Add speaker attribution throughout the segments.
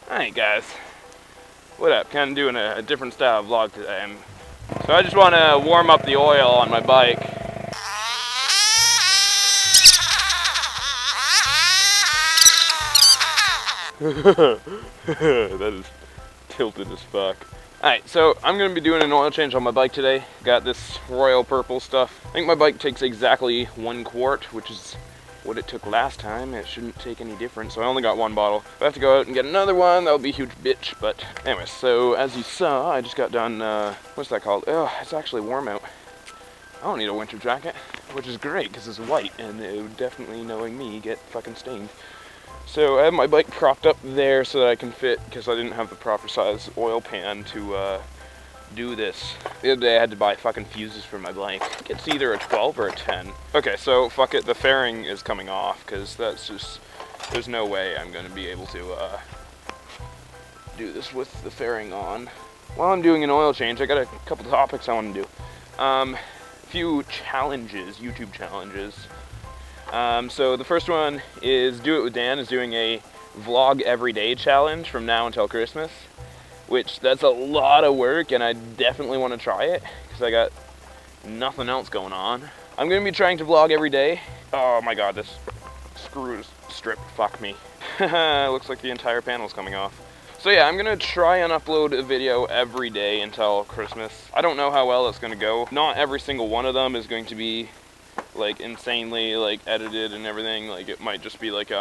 Speaker 1: Alright guys, what up? Kind of doing a different style of vlog today. So I just want to warm up the oil on my bike. That is tilted as fuck. Alright, so I'm going to be doing an oil change on my bike today. Got this royal purple stuff. I think my bike takes exactly 1 quart, which is what it took last time. It shouldn't take any different, so I only got 1 bottle. If I have to go out and get another one, that would be a huge bitch. But anyway, so as you saw, I just got done, what's that called? Oh, it's actually warm out. I don't need a winter jacket, which is great because it's white and it would definitely, knowing me, get fucking stained. So I have my bike propped up there so that I can fit, because I didn't have the proper size oil pan to do this. The other day I had to buy fucking fuses for my bike. I think it's either a 12 or a 10. Okay, so fuck it, the fairing is coming off, because that's just, there's no way I'm going to be able to do this with the fairing on. While I'm doing an oil change, I got a couple topics I want to do. A few challenges, YouTube challenges. So the first one is Do It With Dan is doing a vlog everyday challenge from now until Christmas, which that's a lot of work and I definitely want to try it because I got nothing else going on. I'm going to be trying to vlog every day. Oh my god, this screw strip fucked me. Looks like the entire panel's coming off. So yeah, I'm going to try and upload a video every day until Christmas. I don't know how well it's going to go. Not every single one of them is going to be like insanely like edited and everything. Like it might just be like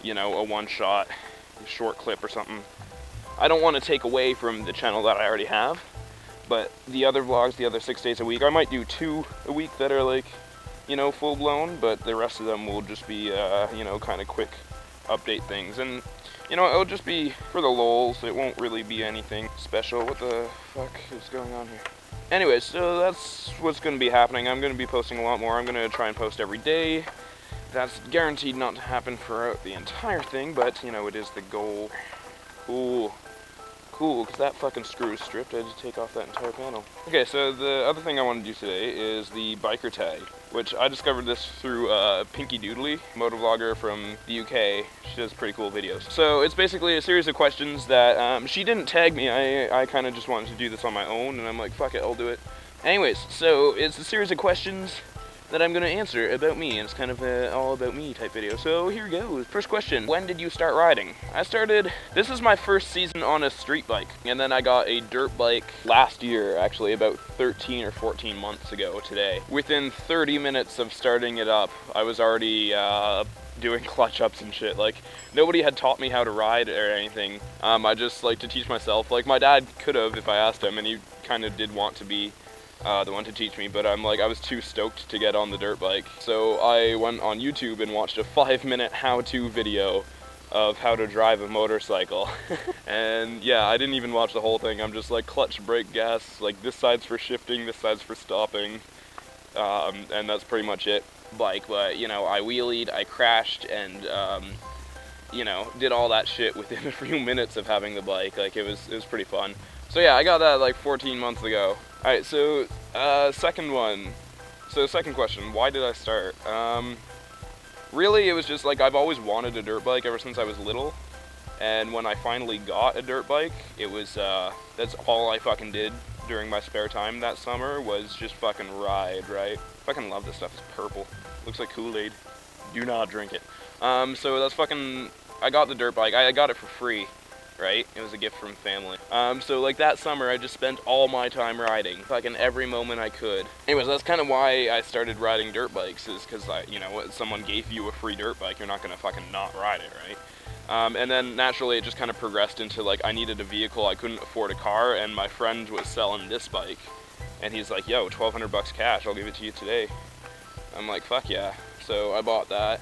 Speaker 1: you know, a one-shot short clip or something. I don't want to take away from the channel that I already have, but the other vlogs, the other 6 days a week, I might do 2 a week that are like, you know, full-blown, but the rest of them will just be you know, kind of quick update things. And you know, it'll just be for the lulz. It won't really be anything special. What the fuck is going on here? Anyways, so that's what's going to be happening. I'm going to be posting a lot more. I'm going to try and post every day. That's guaranteed not to happen for the entire thing, but, you know, it is the goal. Cool. Cool, because that fucking screw is stripped. I had to take off that entire panel. Okay, so the other thing I want to do today is the BiKeR tag, which I discovered this through Pinky Doodly, motovlogger from the UK. She does pretty cool videos. So it's basically a series of questions that she didn't tag me. I kind of just wanted to do this on my own, and I'm like, fuck it, I'll do it. Anyways, so it's a series of questions that I'm going to answer about me, and it's kind of an all about me type video. So here goes. First question, when did you start riding? This is my first season on a street bike, and then I got a dirt bike last year, actually about 13 or 14 months ago today. Within 30 minutes of starting it up, I was already doing clutch ups and shit. Like, nobody had taught me how to ride or anything. I just like to teach myself. Like, my dad could have if I asked him, and he kind of did want to be the one to teach me, but I was too stoked to get on the dirt bike. So I went on YouTube and watched a 5-minute how-to video of how to drive a motorcycle. And yeah, I didn't even watch the whole thing. I'm just like clutch, brake, gas, like this side's for shifting, this side's for stopping, and that's pretty much it. But you know, I wheelied, I crashed, and you know, did all that shit within a few minutes of having the bike. Like it was pretty fun. So yeah, I got that like 14 months ago. Alright, so second question, why did I start? Really, it was just like I've always wanted a dirt bike ever since I was little, and when I finally got a dirt bike, it was that's all I fucking did during my spare time that summer was just fucking ride, right? Fucking love this stuff. It's purple. Looks like Kool-Aid. Do not drink it. So that's fucking, I got the dirt bike. I got it for free. Right? It was a gift from family. So like that summer I just spent all my time riding, fucking every moment I could. Anyways, that's kind of why I started riding dirt bikes, is because you know, someone gave you a free dirt bike, you're not gonna fucking not ride it, right? And then naturally it just kind of progressed into like I needed a vehicle, I couldn't afford a car, and my friend was selling this bike, and he's like, yo, 1,200 bucks cash, I'll give it to you today. I'm like, fuck yeah. So I bought that.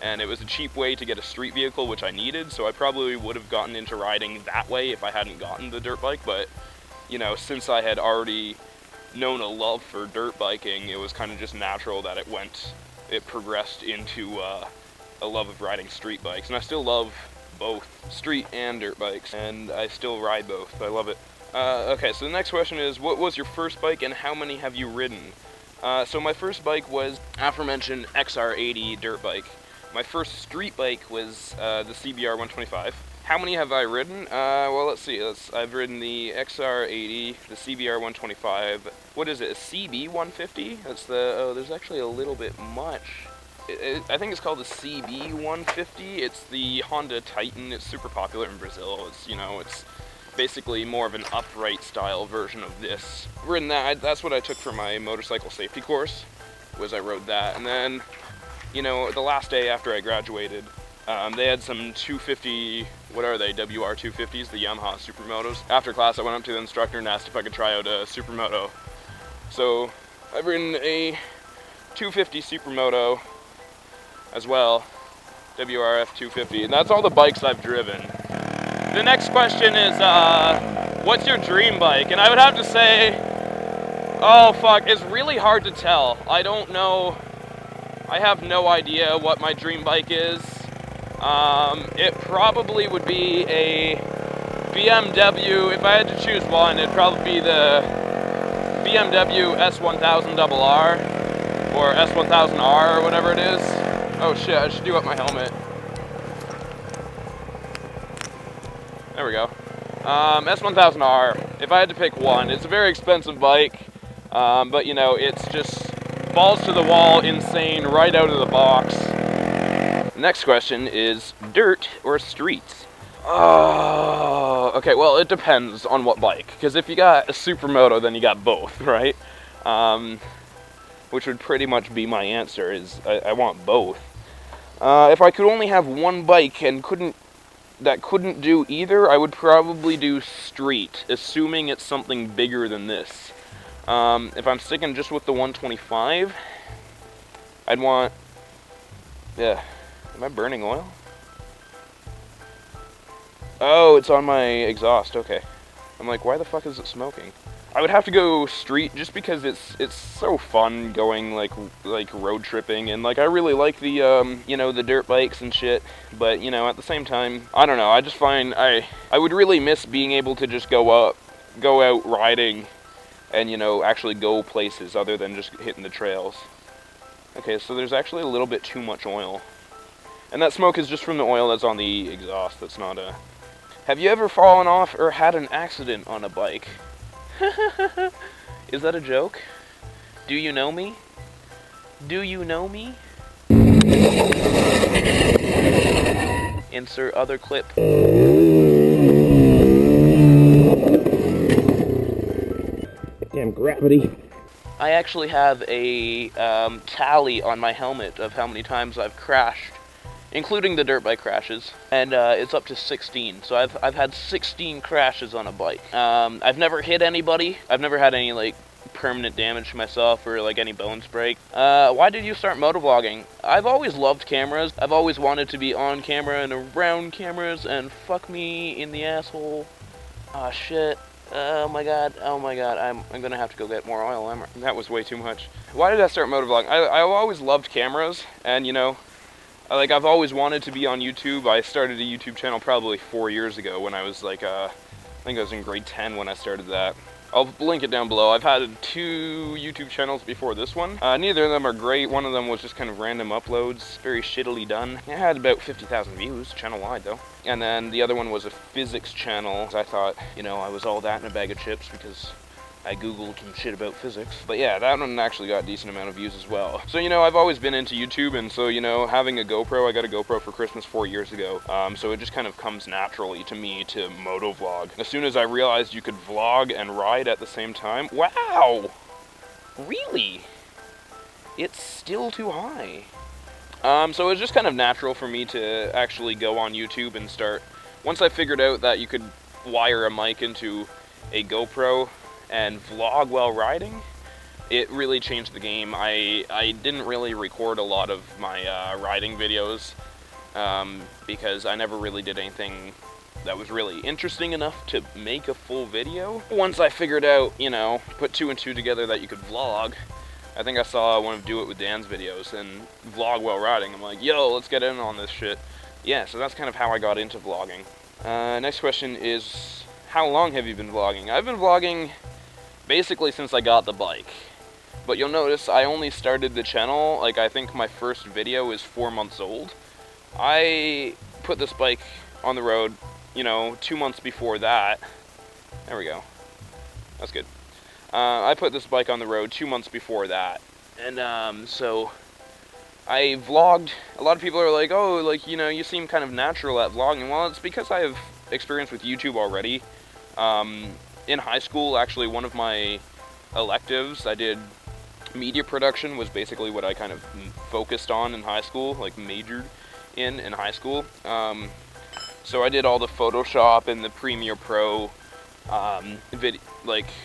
Speaker 1: And it was a cheap way to get a street vehicle, which I needed, so I probably would have gotten into riding that way if I hadn't gotten the dirt bike. But, you know, since I had already known a love for dirt biking, it was kind of just natural that it progressed into a love of riding street bikes. And I still love both street and dirt bikes, and I still ride both. I love it. Okay, so the next question is, what was your first bike and how many have you ridden? So my first bike was aforementioned XR80 dirt bike. My first street bike was the CBR 125. How many have I ridden? Well, let's see. I've ridden the XR80, the CBR125. What is it? A CB150? That's the. Oh, there's actually a little bit much. I think it's called the CB150. It's the Honda Titan. It's super popular in Brazil. It's, you know, it's basically more of an upright style version of this. Ridden that. That's what I took for my motorcycle safety course. Was I rode that, and then, you know, the last day after I graduated. They had some 250, what are they, WR250s, the Yamaha Supermotos. After class, I went up to the instructor and asked if I could try out a Supermoto. So, I've ridden a 250 Supermoto as well, WRF 250, and that's all the bikes I've driven. The next question is, what's your dream bike? And I would have to say, oh fuck, it's really hard to tell. I don't know, I have no idea what my dream bike is. It probably would be a BMW. If I had to choose one, it'd probably be the BMW S1000RR or S1000R or whatever it is. Oh shit, I should do up my helmet. There we go. S1000R, if I had to pick one. It's a very expensive bike, but you know, it's just balls to the wall, insane, right out of the box. Next question is dirt or streets? Oh, okay, well, it depends on what bike. Because if you got a Supermoto, then you got both, right? Which would pretty much be my answer, is I want both. If I could only have one bike and couldn't do either, I would probably do street, assuming it's something bigger than this. If I'm sticking just with the 125, I'd want, yeah. Am I burning oil? Oh, it's on my exhaust, okay. I'm like, why the fuck is it smoking? I would have to go street just because it's so fun going like road tripping, and like I really like the you know, the dirt bikes and shit, but you know, at the same time, I don't know, I just find I would really miss being able to just go out riding and, you know, actually go places other than just hitting the trails. Okay, so there's actually a little bit too much oil. And that smoke is just from the oil that's on the exhaust. That's not a... Have you ever fallen off or had an accident on a bike? Is that a joke? Do you know me? Do you know me? Insert other clip. Damn gravity. I actually have a tally on my helmet of how many times I've crashed, including the dirt bike crashes, and it's up to 16. So I've had 16 crashes on a bike. I've never hit anybody. I've never had any like permanent damage to myself or like any bones break. Why did you start motovlogging? I've always loved cameras. I've always wanted to be on camera and around cameras and fuck me in the asshole. Ah, shit. Oh my god, I'm gonna have to go get more oil. That was way too much. Why did I start motovlogging? I've always loved cameras, and you know, I've always wanted to be on YouTube. I started a YouTube channel probably 4 years ago when I was like, I think I was in grade 10 when I started that. I'll link it down below. I've had 2 YouTube channels before this one. Neither of them are great. One of them was just kind of random uploads, very shittily done. It had about 50,000 views, channel-wide though. And then the other one was a physics channel. I thought, you know, I was all that in a bag of chips because I googled some shit about physics. But yeah, that one actually got a decent amount of views as well. So, you know, I've always been into YouTube, and so, you know, having a GoPro, I got a GoPro for Christmas 4 years ago. So it just kind of comes naturally to me to motovlog. As soon as I realized you could vlog and ride at the same time, wow! Really? It's still too high. So it was just kind of natural for me to actually go on YouTube and start. Once I figured out that you could wire a mic into a GoPro and vlog while riding, it really changed the game. I didn't really record a lot of my riding videos because I never really did anything that was really interesting enough to make a full video. Once I figured out, you know, put 2 and 2 together that you could vlog, I think I saw one of Do It With Dan's videos and vlog while riding. I'm like, yo, let's get in on this shit. Yeah, so that's kind of how I got into vlogging. Next question is, how long have you been vlogging? I've been vlogging basically since I got the bike. But you'll notice I only started the channel, like I think my first video is 4 months old. I put this bike on the road, you know, 2 months before that. There we go. That's good. I put this bike on the road 2 months before that. And so I vlogged. A lot of people are like, oh, like, you know, you seem kind of natural at vlogging. Well, it's because I have experience with YouTube already. In high school, actually, one of my electives, I did media production, was basically what I kind of focused on in high school, like majored in high school. So I did all the Photoshop and the Premiere Pro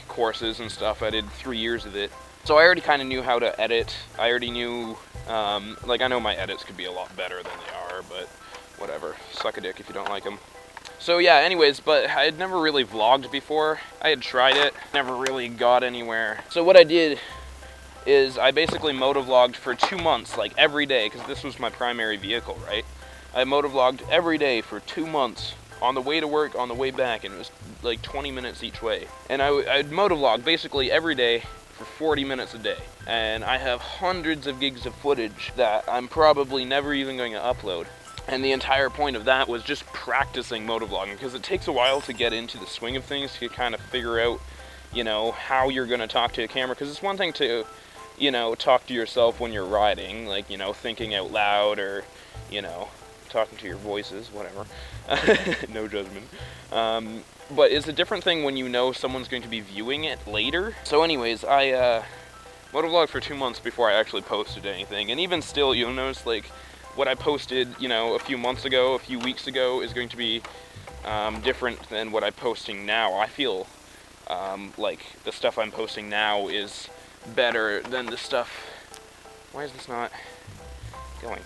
Speaker 1: courses and stuff. I did 3 years of it. So I already kind of knew how to edit. I already knew, like, I know my edits could be a lot better than they are, but whatever. Suck a dick if you don't like them. So yeah, anyways, but I had never really vlogged before. I had tried it, never really got anywhere. So what I did is I basically motovlogged for 2 months, like every day, because this was my primary vehicle, right? I motovlogged every day for 2 months, on the way to work, on the way back, and it was like 20 minutes each way. And I'd motovlog basically every day for 40 minutes a day. And I have hundreds of gigs of footage that I'm probably never even going to upload. And the entire point of that was just practicing motovlogging, because it takes a while to get into the swing of things, to kind of figure out, you know, how you're going to talk to a camera. Because it's one thing to, you know, talk to yourself when you're riding, like, you know, thinking out loud, or, you know, talking to your voices, whatever. No judgment. But it's a different thing when you know someone's going to be viewing it later. So anyways, I motovlogged for 2 months before I actually posted anything. And even still, you'll notice, like, what I posted, you know, a few months ago, a few weeks ago, is going to be different than what I'm posting now. I feel like the stuff I'm posting now is better than the stuff... Why is this not going?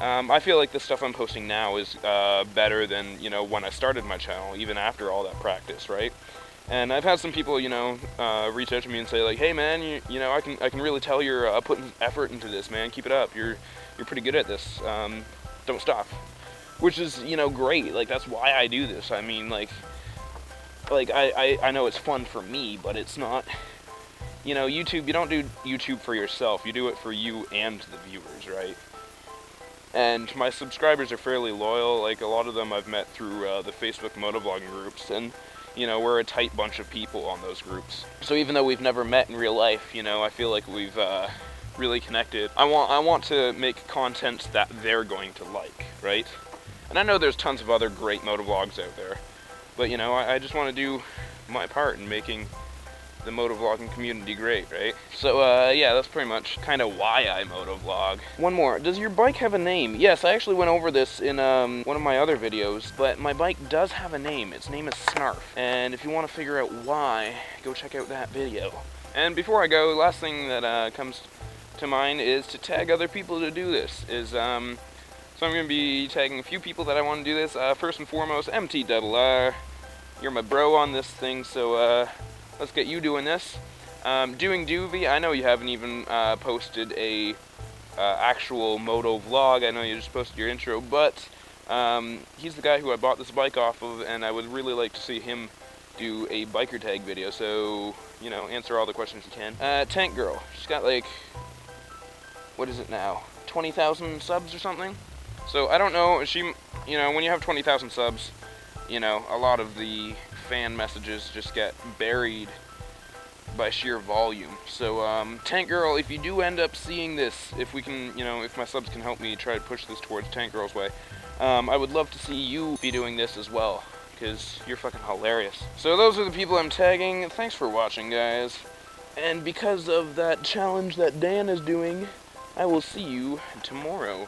Speaker 1: I feel like the stuff I'm posting now is better than, you know, when I started my channel, even after all that practice, right? And I've had some people, you know, reach out to me and say, like, hey man, you know, I can really tell you're putting effort into this, man. Keep it up. You're pretty good at this. Don't stop. Which is, you know, great. Like, that's why I do this. I mean, like I know it's fun for me, but it's not, you know, YouTube, you don't do YouTube for yourself. You do it for you and the viewers, right? And my subscribers are fairly loyal. Like, a lot of them I've met through the Facebook motovlogging groups, and, you know, we're a tight bunch of people on those groups. So even though we've never met in real life, you know, I feel like we've really connected. I want to make content that they're going to like, right? And I know there's tons of other great motovlogs out there, but, you know, I just want to do my part in making the motovlogging community great, right? So yeah, that's pretty much kind of why I motovlog. One more, does your bike have a name? Yes, I actually went over this in one of my other videos, but my bike does have a name. Its name is Snarf, and if you want to figure out why, go check out that video. And before I go, last thing that comes to mind is to tag other people to do this. So I'm going to be tagging a few people that I want to do this. First and foremost, MT-DRRL. You're my bro on this thing, so let's get you doing this. DoingDuvey, I know you haven't even posted a actual moto vlog. I know you just posted your intro, but he's the guy who I bought this bike off of, and I would really like to see him do a biker tag video, so, you know, answer all the questions you can. TankGrrrl, she's got, like, what is it now, 20,000 subs or something? So I don't know, she, you know, when you have 20,000 subs, you know, a lot of the fan messages just get buried by sheer volume. So TankGrrrl, if you do end up seeing this, if we can, you know, if my subs can help me try to push this towards TankGrrrl's way, I would love to see you be doing this as well, because you're fucking hilarious. So those are the people I'm tagging. Thanks for watching, guys. And because of that challenge that Dan is doing, I will see you tomorrow.